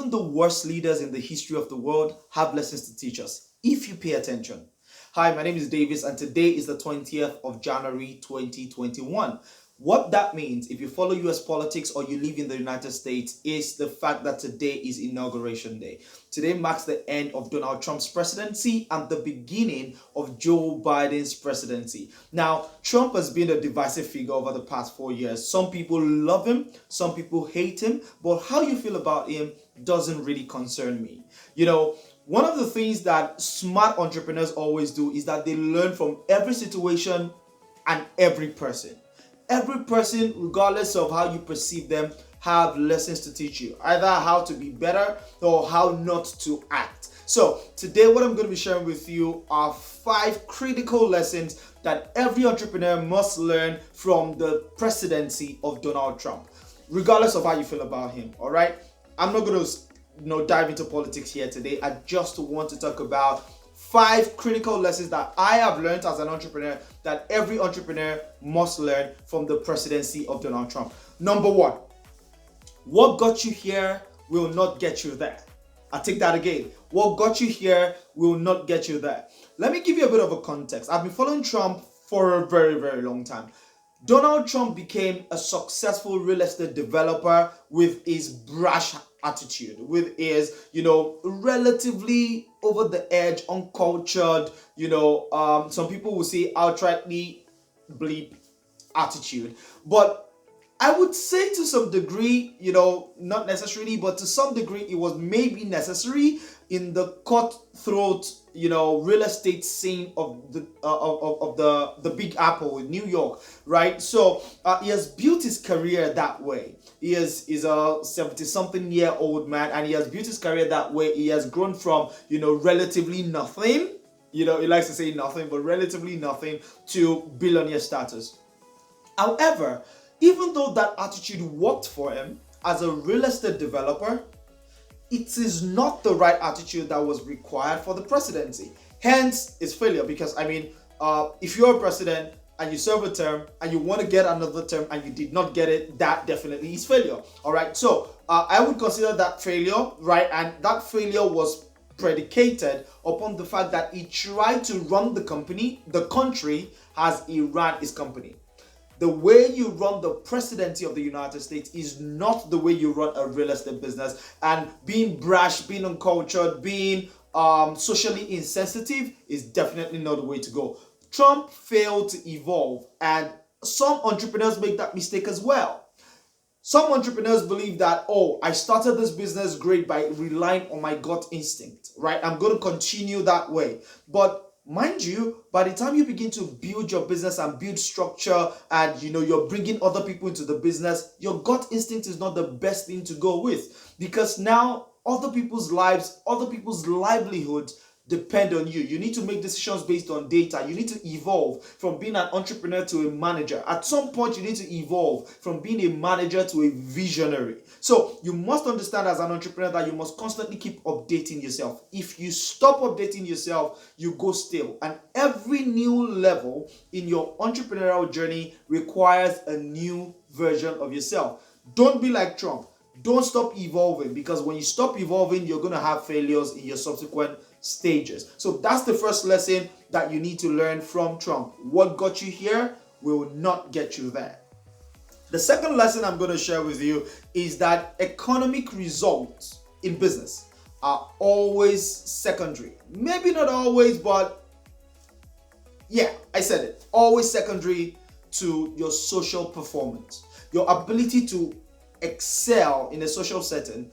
even the worst leaders in the history of the world have lessons to teach us if you pay attention. Hi, my name is Davis, and today is the 20th of January 2021. What that means, if you follow US politics or you live in the United States, is the fact that today is Inauguration Day. Today marks the end of Donald Trump's presidency and the beginning of Joe Biden's presidency. Now, Trump has been a divisive figure over the past 4 years. Some people love him, some people hate him, but how you feel about him doesn't really concern me. One of the things that smart entrepreneurs always do is that they learn from every situation and every person. Every person, regardless of how you perceive them, have lessons to teach you, either how to be better or how not to act. So today what I'm going to be sharing with you are 5 critical lessons that every entrepreneur must learn from the presidency of Donald Trump, regardless of how you feel about him. All right, I'm not going to dive into politics here today. I just want to talk about 5 critical lessons that I have learned as an entrepreneur that every entrepreneur must learn from the presidency of Donald Trump. Number 1, what got you here will not get you there. I'll take that again. What got you here will not get you there. Let me give you a bit of a context. I've been following Trump for a very, very long time. Donald Trump became a successful real estate developer with his brash attitude, with his, relatively over the edge, uncultured, some people will say outrightly bleep attitude. But I would say to some degree, not necessarily, but to some degree, it was maybe necessary in the cutthroat, real estate scene of the Big Apple in New York, right? So he has built his career that way. He is a 70-something-year-old man, and he has built his career that way. He has grown from, relatively nothing. He likes to say nothing, but relatively nothing to billionaire status. However, even though that attitude worked for him as a real estate developer, it is not the right attitude that was required for the presidency. Hence, it's failure. Because, if you're a president and you serve a term and you want to get another term and you did not get it, that definitely is failure. All right. So I would consider that failure, right? And that failure was predicated upon the fact that he tried to run the country as he ran his company. The way you run the presidency of the United States is not the way you run a real estate business. And being brash, being uncultured, being socially insensitive is definitely not the way to go. Trump failed to evolve, and some entrepreneurs make that mistake as well. Some entrepreneurs believe that, I started this business great by relying on my gut instinct, right? I'm going to continue that way. But mind you, by the time you begin to build your business and build structure and, you're bringing other people into the business, your gut instinct is not the best thing to go with, because now other people's lives, other people's livelihoods depend on you. You need to make decisions based on data. You need to evolve from being an entrepreneur to a manager. At some point, you need to evolve from being a manager to a visionary. So you must understand as an entrepreneur that you must constantly keep updating yourself. If you stop updating yourself, you go stale. And every new level in your entrepreneurial journey requires a new version of yourself. Don't be like Trump. Don't stop evolving, because when you stop evolving, you're going to have failures in your subsequent stages. So that's the first lesson that you need to learn from Trump. What got you here will not get you there. The second lesson I'm going to share with you is that economic results in business are always secondary. Maybe not always, but yeah, I said it. Always secondary to your social performance. Your ability to excel in a social setting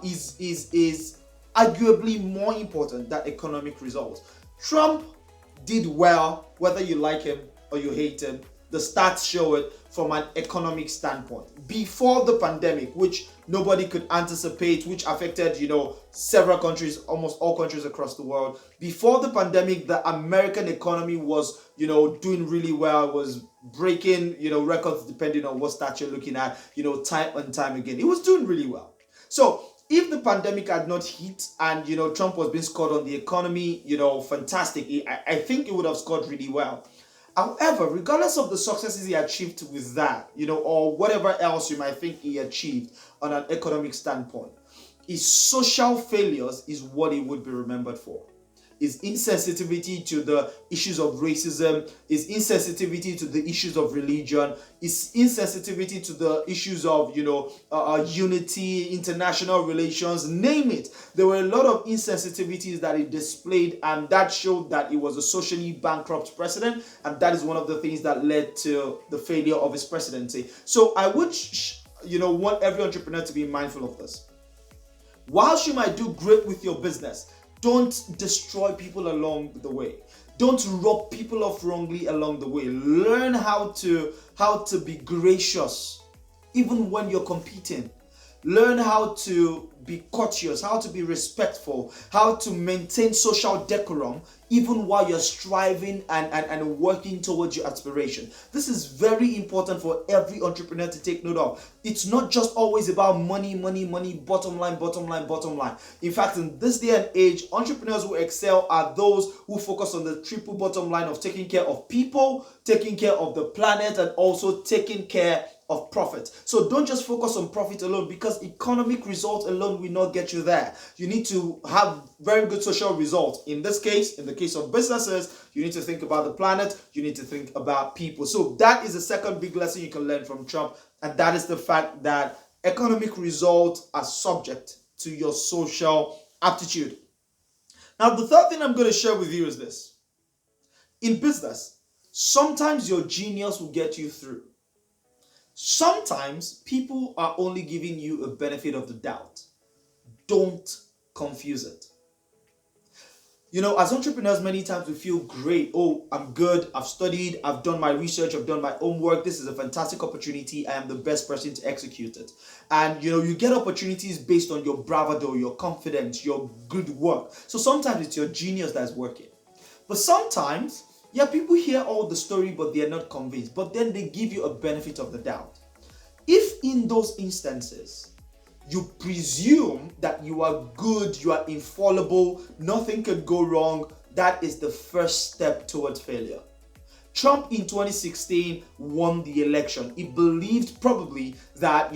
is arguably more important than economic results. Trump did well, whether you like him or you hate him. The stats show it from an economic standpoint. Before the pandemic, which nobody could anticipate, which affected, several countries, almost all countries across the world. Before the pandemic, the American economy was, doing really well. It was breaking, records depending on what stat you're looking at, time and time again. It was doing really well. So if the pandemic had not hit and, Trump was being scored on the economy, fantastic. I think it would have scored really well. However, regardless of the successes he achieved with that, or whatever else you might think he achieved on an economic standpoint, His social failures is what he would be remembered for. His insensitivity to the issues of racism, his insensitivity to the issues of religion, his insensitivity to the issues of, unity, international relations, name it. There were a lot of insensitivities that he displayed, and that showed that he was a socially bankrupt president, and that is one of the things that led to the failure of his presidency. So I would, want every entrepreneur to be mindful of this. Whilst you might do great with your business, don't destroy people along the way. Don't rub people off wrongly along the way. Learn how to be gracious even when you're competing. Learn how to be courteous, how to be respectful, how to maintain social decorum even while you're striving and working towards your aspiration. This is very important for every entrepreneur to take note of. It's not just always about money, bottom line. In fact, in this day and age, entrepreneurs who excel are those who focus on the triple bottom line of taking care of people, taking care of the planet, and also taking care of profit. So don't just focus on profit alone, because economic results alone will not get you there. You need to have very good social results. In this case, in the case of businesses, you need to think about the planet, you need to think about people. So that is the second big lesson you can learn from Trump, and that is the fact that economic results are subject to your social aptitude. Now, the third thing I'm going to share with you is this. In business, sometimes your genius will get you through. Sometimes people are only giving you a benefit of the doubt. Don't confuse it. As entrepreneurs, many times we feel great. Oh, I'm good. I've studied. I've done my research. I've done my homework. This is a fantastic opportunity. I am the best person to execute it. And, you get opportunities based on your bravado, your confidence, your good work. So sometimes it's your genius that's working. But sometimes, people hear all the story, but they're not convinced. But then they give you a benefit of the doubt. If in those instances, you presume that you are good, you are infallible, nothing could go wrong, that is the first step towards failure. Trump in 2016 won the election. He believed probably that,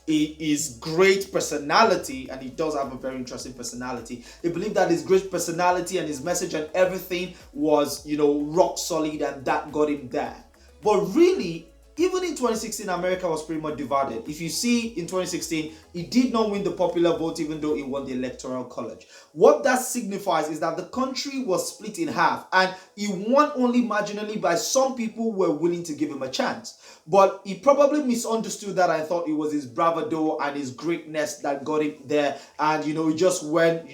his great personality, and he does have a very interesting personality. He believed that his great personality and his message and everything was, rock solid, and that got him there. But really, even in 2016, America was pretty much divided. If you see, in 2016, he did not win the popular vote, even though he won the Electoral College. What that signifies is that the country was split in half, and he won only marginally by some people who were willing to give him a chance. But he probably misunderstood that and thought it was his bravado and his greatness that got him there. And, he just went,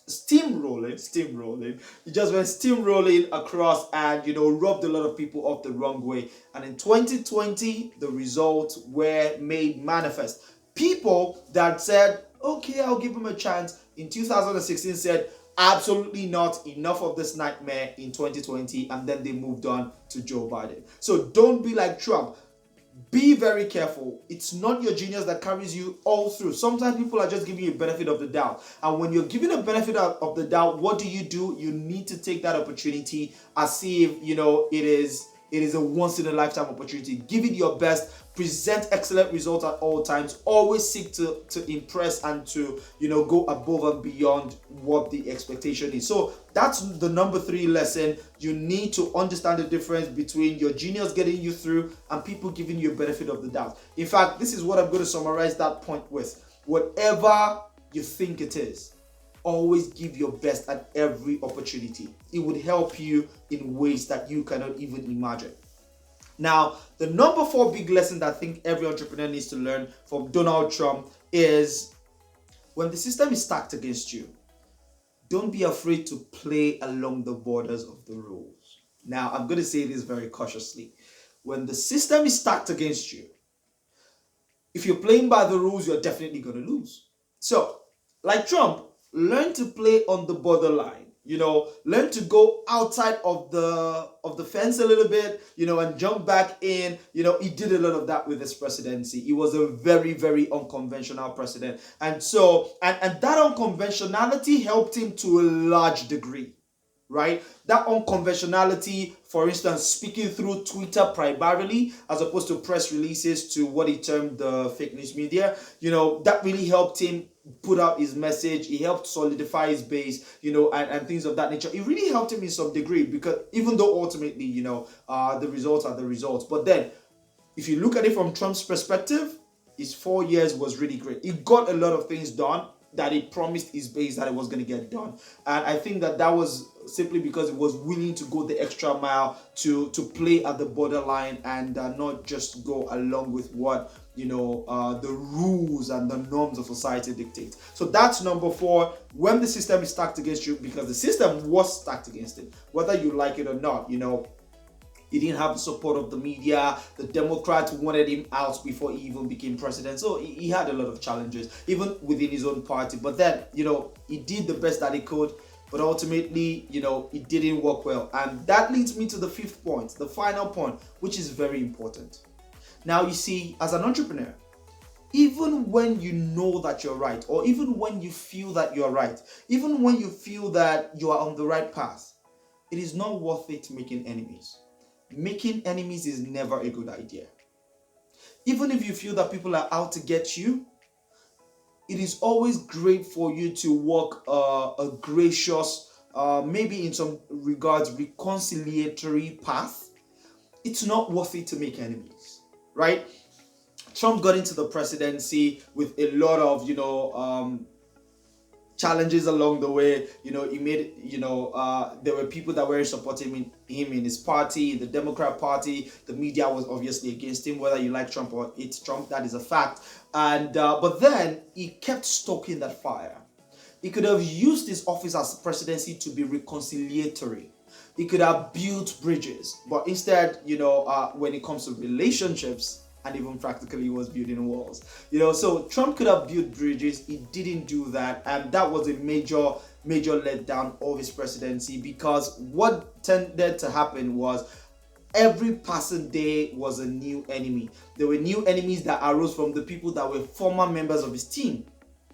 steamrolling. He just went steamrolling across and, rubbed a lot of people off the wrong way. And in 2020, the results were made manifest. People that said, okay, I'll give him a chance, in 2016 said, absolutely not, enough of this nightmare in 2020, and then they moved on to Joe Biden. So don't be like Trump. Be very careful. It's not your genius that carries you all through. Sometimes people are just giving you a benefit of the doubt. And when you're given a benefit of the doubt, what do? You need to take that opportunity as if, it is a once in a lifetime opportunity. Give it your best. Present excellent results at all times. Always seek to impress and to, go above and beyond what the expectation is. So that's the number 3 lesson. You need to understand the difference between your genius getting you through and people giving you a benefit of the doubt. In fact, this is what I'm going to summarize that point with. Whatever you think it is, always give your best at every opportunity. It would help you in ways that you cannot even imagine. Now, the number 4 big lesson that I think every entrepreneur needs to learn from Donald Trump is, when the system is stacked against you, don't be afraid to play along the borders of the rules. Now, I'm going to say this very cautiously. When the system is stacked against you, if you're playing by the rules, you're definitely going to lose. So, like Trump, learn to play on the borderline. Learn to go outside of the fence a little bit, and jump back in. He did a lot of that with his presidency. He was a very, very unconventional president. And so, and that unconventionality helped him to a large degree. right? That unconventionality, for instance, speaking through Twitter primarily as opposed to press releases to what he termed the fake news media, that really helped him put out his message. It helped solidify his base, and things of that nature. It really helped him in some degree, because even though ultimately, the results are the results. But then, if you look at it from Trump's perspective, his 4 years was really great. He got a lot of things done that he promised his base that it was going to get done. And I think that was simply because he was willing to go the extra mile to play at the borderline and not just go along with what the rules and the norms of society dictate. So that's number 4. When the system is stacked against you, because the system was stacked against him, whether you like it or not, he didn't have the support of the media. The Democrats wanted him out before he even became president. So he had a lot of challenges, even within his own party. But then, he did the best that he could. But ultimately, it didn't work well. And that leads me to the 5th point, the final point, which is very important. Now, you see, as an entrepreneur, even when you know that you're right, or even when you feel that you're right, even when you feel that you are on the right path, it is not worth it making enemies. Making enemies is never a good idea. Even if you feel that people are out to get you, it is always great for you to walk a gracious, maybe in some regards, reconciliatory path. It's not worth it to make enemies, right? Trump got into the presidency with a lot of, challenges along the way. He made, there were people that were supporting him in his party, the Democrat Party. The media was obviously against him, whether you like Trump or hate Trump, that is a fact. And but then he kept stoking that fire. He could have used his office as presidency to be reconciliatory. He could have built bridges, but instead, when it comes to relationships, and even practically was building walls. So Trump could have built bridges. He didn't do that, and that was a major letdown of his presidency, because what tended to happen was every passing day was a new enemy. There were new enemies that arose from the people that were former members of his team.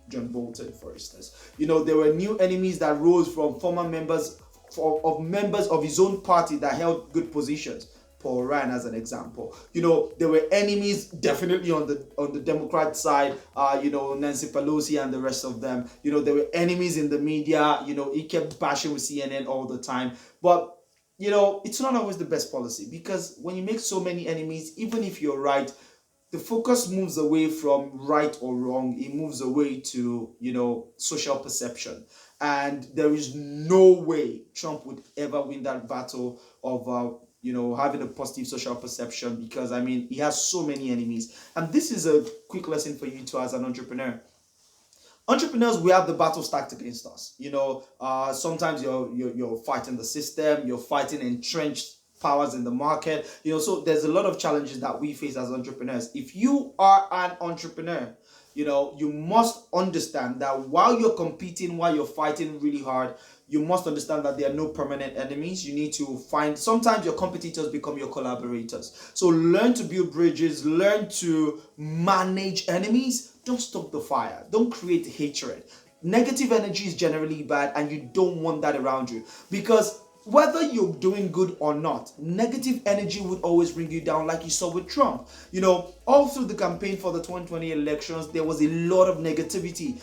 John Bolton, for instance. There were new enemies that rose from former members of his own party that held good positions. Paul Ryan, as an example. There were enemies definitely on the Democrat side, Nancy Pelosi and the rest of them. There were enemies in the media. He kept bashing with CNN all the time. But, it's not always the best policy, because when you make so many enemies, even if you're right, the focus moves away from right or wrong. It moves away to, social perception. And there is no way Trump would ever win that battle of, having a positive social perception, because, he has so many enemies. And this is a quick lesson for you too as an entrepreneur. Entrepreneurs, we have the battle stacked against us. Sometimes you're fighting the system, you're fighting entrenched powers in the market. So there's a lot of challenges that we face as entrepreneurs. If you are an entrepreneur, you must understand that while you're competing, while you're fighting really hard, you must understand that there are no permanent enemies. You need to find, sometimes your competitors become your collaborators. So learn to build bridges, learn to manage enemies. Don't stoke the fire. Don't create hatred. Negative energy is generally bad, and you don't want that around you, because whether you're doing good or not, negative energy would always bring you down, like you saw with Trump. All through the campaign for the 2020 elections, there was a lot of negativity,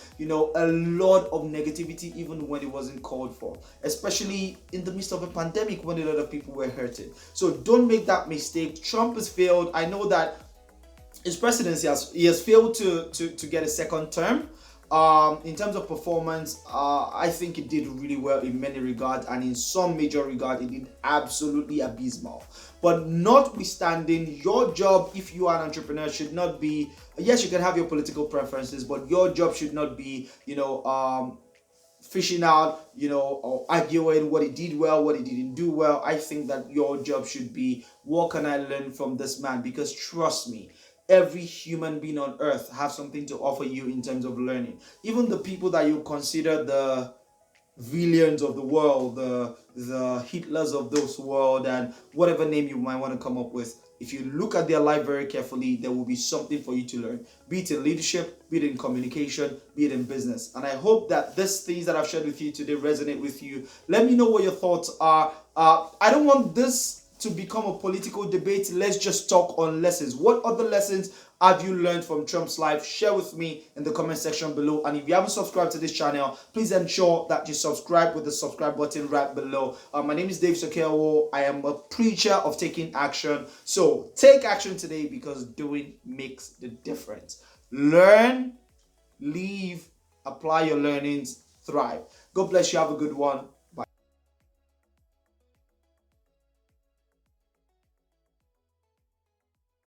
even when it wasn't called for, especially in the midst of a pandemic when a lot of people were hurting. So don't make that mistake. Trump has failed. I know that his presidency has failed to get a second term. In terms of performance, I think it did really well in many regards, and in some major regard, it did absolutely abysmal. But notwithstanding, your job, if you are an entrepreneur, should not be, yes, you can have your political preferences, but your job should not be, fishing out, or arguing what he did well, what he didn't do well. I think that your job should be, what can I learn from this man? Because trust me, every human being on earth have something to offer you in terms of learning. Even the people that you consider the villains of the world, the Hitlers of this world, and whatever name you might want to come up with, If you look at their life very carefully, there will be something for you to learn, be it in leadership, be it in communication, be it in business. And I hope that these things that I've shared with you today resonate with you. Let me know what your thoughts are. I don't want this to become a political debate. Let's just talk on lessons. What other lessons have you learned from Trump's life? Share with me in the comment section below. And if you haven't subscribed to this channel, please ensure that you subscribe with the subscribe button right below. My name is Divisive. I am a preacher of taking action. So take action today, because doing makes the difference. Learn, leave, apply your learnings, thrive. God bless you. Have a good one.